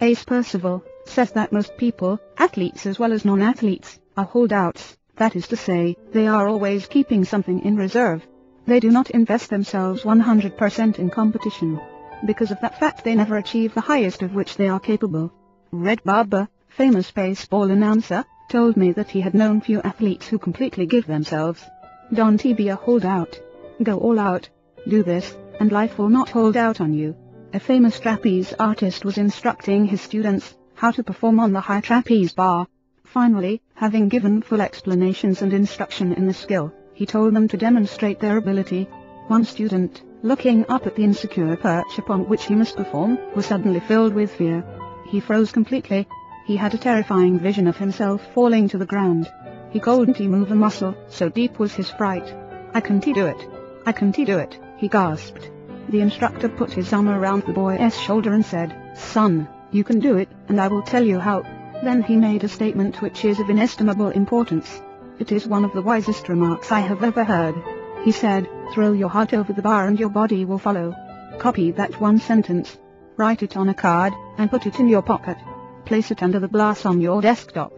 Ace Percival says that most people, athletes as well as non-athletes, are holdouts. That is to say, they are always keeping something in reserve. They do not invest themselves 100% in competition. Because of that fact they never achieve the highest of which they are capable. Red Barber, famous baseball announcer, told me that he had known few athletes who completely give themselves. Don't be a holdout. Go all out. Do this, and life will not hold out on you. A famous trapeze artist was instructing his students how to perform on the high trapeze bar. Finally, having given full explanations and instruction in the skill, he told them to demonstrate their ability. One student, looking up at the insecure perch upon which he must perform, was suddenly filled with fear. He froze completely. He had a terrifying vision of himself falling to the ground. He couldn't move a muscle, so deep was his fright. "I can't do it. I can't do it," he gasped. The instructor put his arm around the boy's shoulder and said, "Son, you can do it, and I will tell you how." Then he made a statement which is of inestimable importance. It is one of the wisest remarks I have ever heard. He said, "Throw your heart over the bar and your body will follow." Copy that one sentence. Write it on a card, and put it in your pocket. Place it under the glass on your desktop.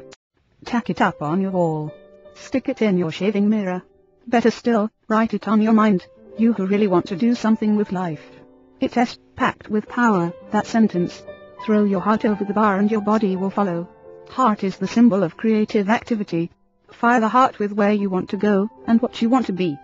Tack it up on your wall. Stick it in your shaving mirror. Better still, write it on your mind. You who really want to do something with life. It's packed with power, that sentence. Throw your heart over the bar and your body will follow. Heart is the symbol of creative activity. Fire the heart with where you want to go, and what you want to be.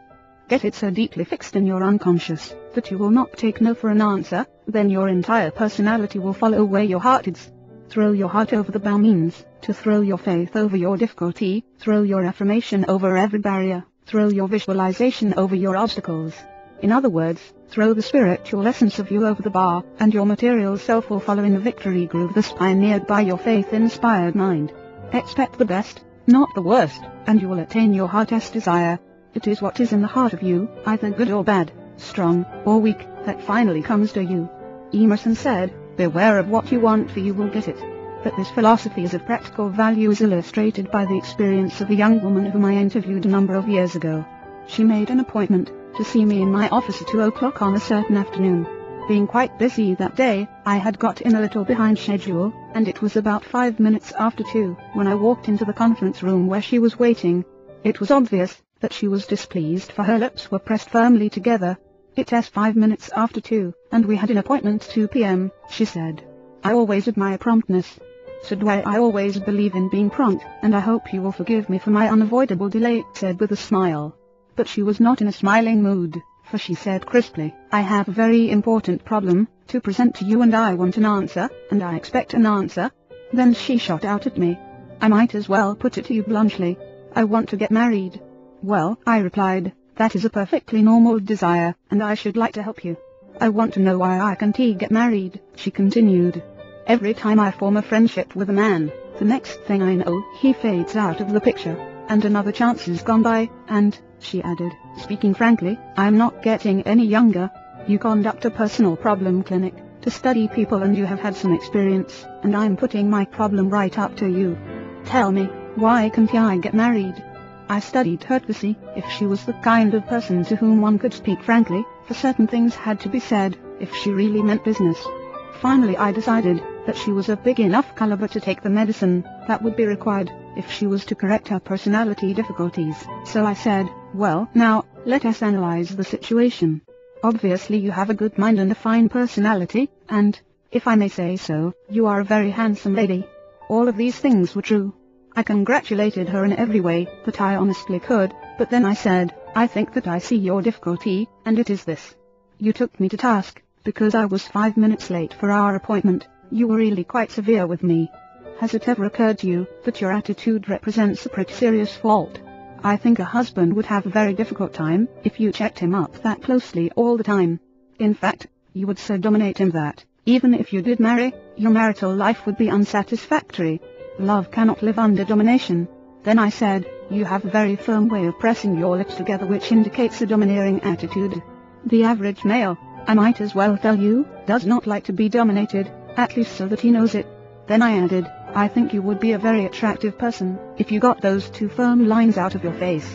Get it so deeply fixed in your unconscious, that you will not take no for an answer, then your entire personality will follow where your heart is. Throw your heart over the bar means, to throw your faith over your difficulty, throw your affirmation over every barrier, throw your visualization over your obstacles. In other words, throw the spiritual essence of you over the bar, and your material self will follow in the victory groove thus pioneered by your faith-inspired mind. Expect the best, not the worst, and you will attain your heart's desire. It is what is in the heart of you, either good or bad, strong or weak, that finally comes to you. Emerson said, "Beware of what you want, for you will get it." But this philosophy is of practical value is illustrated by the experience of a young woman whom I interviewed a number of years ago. She made an appointment to see me in my office at 2 o'clock on a certain afternoon. Being quite busy that day, I had got in a little behind schedule, and it was about 5 minutes after 2 when I walked into the conference room where she was waiting. It was obvious that she was displeased, for her lips were pressed firmly together. "It's 5 minutes after 2, and we had an appointment 2 p.m., she said. "I always admire promptness. So do I always believe in being prompt, and I hope you will forgive me for my unavoidable delay," said with a smile. But she was not in a smiling mood, for she said crisply, "I have a very important problem to present to you and I want an answer, and I expect an answer." Then she shot out at me. "I might as well put it to you bluntly. I want to get married." "Well," I replied, "that is a perfectly normal desire, and I should like to help you." "I want to know why I can't get married," she continued. "Every time I form a friendship with a man, the next thing I know, he fades out of the picture, and another chance has gone by, and," she added, "speaking frankly, I'm not getting any younger. You conduct a personal problem clinic to study people and you have had some experience, and I'm putting my problem right up to you. Tell me, why can't I get married?" I studied her to see if she was the kind of person to whom one could speak frankly, for certain things had to be said, if she really meant business. Finally I decided that she was of big enough caliber to take the medicine that would be required if she was to correct her personality difficulties. So I said, "Well, now, let us analyze the situation. Obviously you have a good mind and a fine personality, and, if I may say so, you are a very handsome lady." All of these things were true. I congratulated her in every way that I honestly could, but then I said, "I think that I see your difficulty, and it is this. You took me to task, because I was 5 minutes late for our appointment. You were really quite severe with me. Has it ever occurred to you that your attitude represents a pretty serious fault? I think a husband would have a very difficult time if you checked him up that closely all the time. In fact, you would so dominate him that, even if you did marry, your marital life would be unsatisfactory. Love cannot live under domination." Then I said, "You have a very firm way of pressing your lips together which indicates a domineering attitude. The average male, I might as well tell you, does not like to be dominated, at least so that he knows it." Then I added, "I think you would be a very attractive person if you got those 2 firm lines out of your face.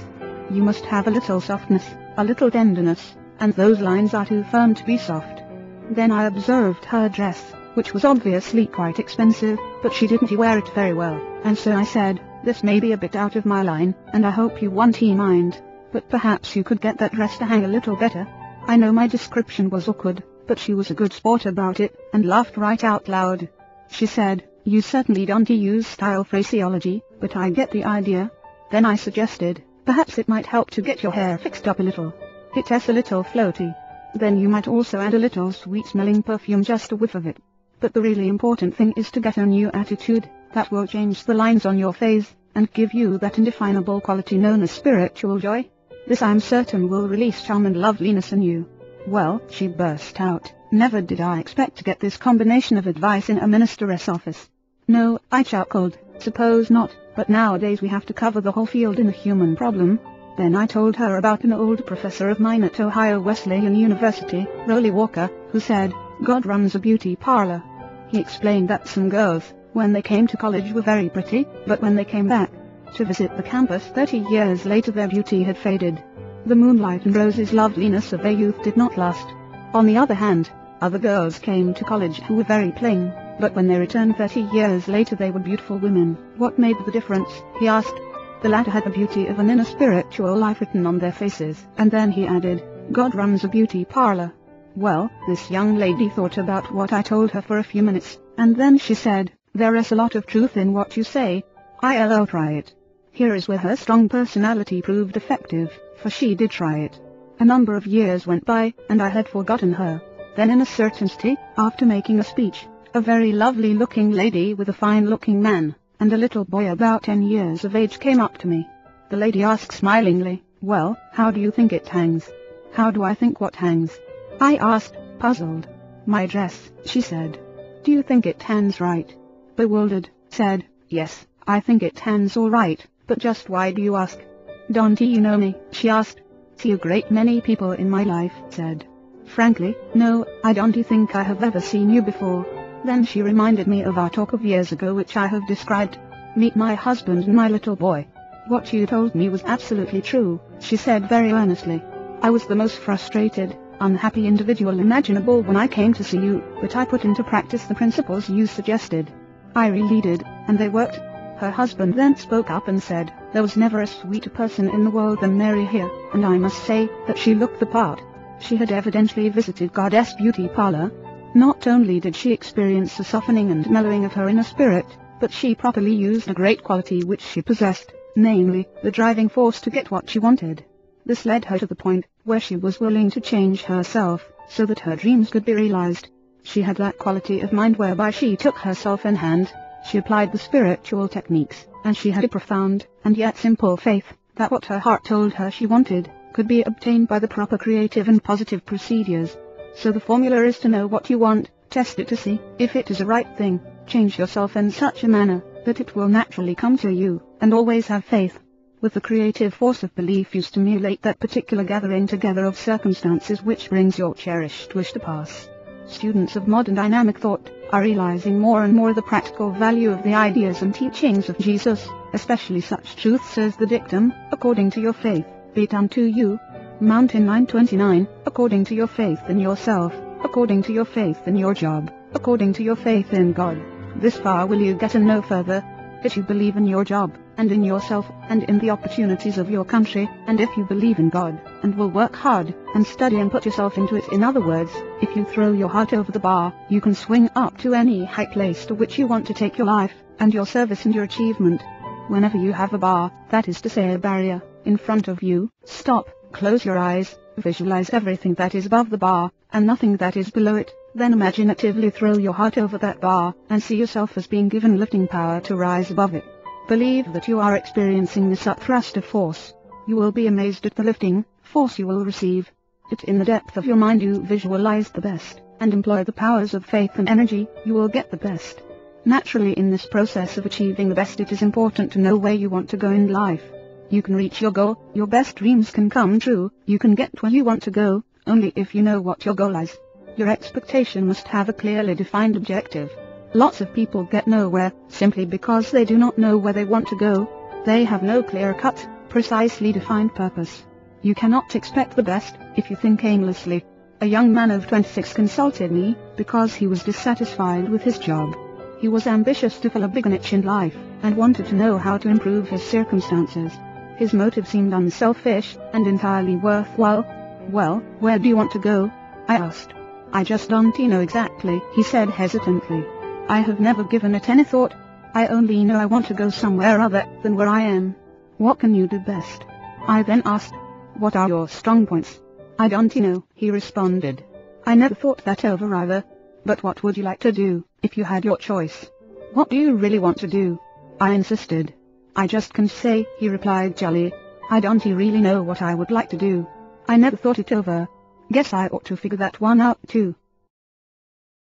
You must have a little softness, a little tenderness, and those lines are too firm to be soft." Then I observed her dress. which was obviously quite expensive, but she didn't wear it very well, and so I said, "This may be a bit out of my line, and I hope you won't mind, but perhaps you could get that dress to hang a little better." I know my description was awkward, but she was a good sport about it, and laughed right out loud. She said, "You certainly don't use style phraseology, but I get the idea." Then I suggested, "Perhaps it might help to get your hair fixed up a little. It's a little floaty. Then you might also add a little sweet-smelling perfume, just a whiff of it. But the really important thing is to get a new attitude, that will change the lines on your face, and give you that indefinable quality known as spiritual joy. This I'm certain will release charm and loveliness in you." Well, she burst out, "Never did I expect to get this combination of advice in a minister's office." "No," I chuckled, "suppose not, but nowadays we have to cover the whole field in the human problem." Then I told her about an old professor of mine at Ohio Wesleyan University, Rollie Walker, who said, "God runs a beauty parlor." He explained that some girls, when they came to college, were very pretty, but when they came back to visit the campus 30 years later, their beauty had faded. The moonlight and roses loveliness of their youth did not last. On the other hand, other girls came to college who were very plain, but when they returned 30 years later they were beautiful women. What made the difference, he asked. The latter had the beauty of an inner spiritual life written on their faces, and then he added, "God runs a beauty parlor." Well, this young lady thought about what I told her for a few minutes, and then she said, "There is a lot of truth in what you say. I'll try it." Here is where her strong personality proved effective, for she did try it. A number of years went by, and I had forgotten her. Then in a certain city, after making a speech, a very lovely-looking lady with a fine-looking man and a little boy about 10 years of age came up to me. The lady asked smilingly, "Well, how do you think it hangs?" "How do I think what hangs?" I asked, puzzled. "My dress," she said. "Do you think it hangs right?" Bewildered, said, "Yes, I think it hangs all right, but just why do you ask?" "Don't you know me?" she asked. "See a great many people in my life," said. "Frankly, no, I don't think I have ever seen you before." Then she reminded me of our talk of years ago, which I have described. "Meet my husband and my little boy. What you told me was absolutely true," she said very earnestly. "I was the most frustrated, unhappy individual imaginable when I came to see you, but I put into practice the principles you suggested. I really did, and they worked." Her husband then spoke up and said, "There was never a sweeter person in the world than Mary here, and I must say that she looked the part." She had evidently visited Goddess Beauty Parlor. Not only did she experience a softening and mellowing of her inner spirit, but she properly used a great quality which she possessed, namely, the driving force to get what she wanted. This led her to the point where she was willing to change herself, so that her dreams could be realized. She had that quality of mind whereby she took herself in hand, she applied the spiritual techniques, and she had a profound, and yet simple faith, that what her heart told her she wanted, could be obtained by the proper creative and positive procedures. So the formula is to know what you want, test it to see if it is a right thing, change yourself in such a manner that it will naturally come to you, and always have faith. With the creative force of belief you stimulate that particular gathering together of circumstances which brings your cherished wish to pass. Students of modern dynamic thought are realizing more and more the practical value of the ideas and teachings of Jesus, especially such truths as the dictum, "According to your faith, be it unto you." Mountain 929, according to your faith in yourself, according to your faith in your job, according to your faith in God. This far will you get and no further. If you believe in your job, and in yourself, and in the opportunities of your country, and if you believe in God, and will work hard, and study and put yourself into it, in other words, if you throw your heart over the bar, you can swing up to any high place to which you want to take your life, and your service and your achievement. Whenever you have a bar, that is to say a barrier, in front of you, stop. Close your eyes, visualize everything that is above the bar, and nothing that is below it, then imaginatively throw your heart over that bar, and see yourself as being given lifting power to rise above it. Believe that you are experiencing this upthrust of force. You will be amazed at the lifting force you will receive. It in the depth of your mind you visualize the best, and employ the powers of faith and energy, you will get the best. Naturally, in this process of achieving the best, it is important to know where you want to go in life. You can reach your goal, your best dreams can come true, you can get where you want to go, only if you know what your goal is. Your expectation must have a clearly defined objective. Lots of people get nowhere, simply because they do not know where they want to go. They have no clear-cut, precisely defined purpose. You cannot expect the best, if you think aimlessly. A young man of 26 consulted me, because he was dissatisfied with his job. He was ambitious to fill a bigger niche in life, and wanted to know how to improve his circumstances. His motive seemed unselfish, and entirely worthwhile. "Well, where do you want to go?" I asked. "I just don't know exactly," he said hesitantly. "I have never given it any thought. I only know I want to go somewhere other than where I am." "What can you do best?" I then asked. "What are your strong points?" "I don't know," he responded. "I never thought that over either. But what would you like to do, if you had your choice?" "What do you really want to do?" I insisted. "I just can't say," he replied jolly. "I don't really know what I would like to do. I never thought it over. Guess I ought to figure that one out too."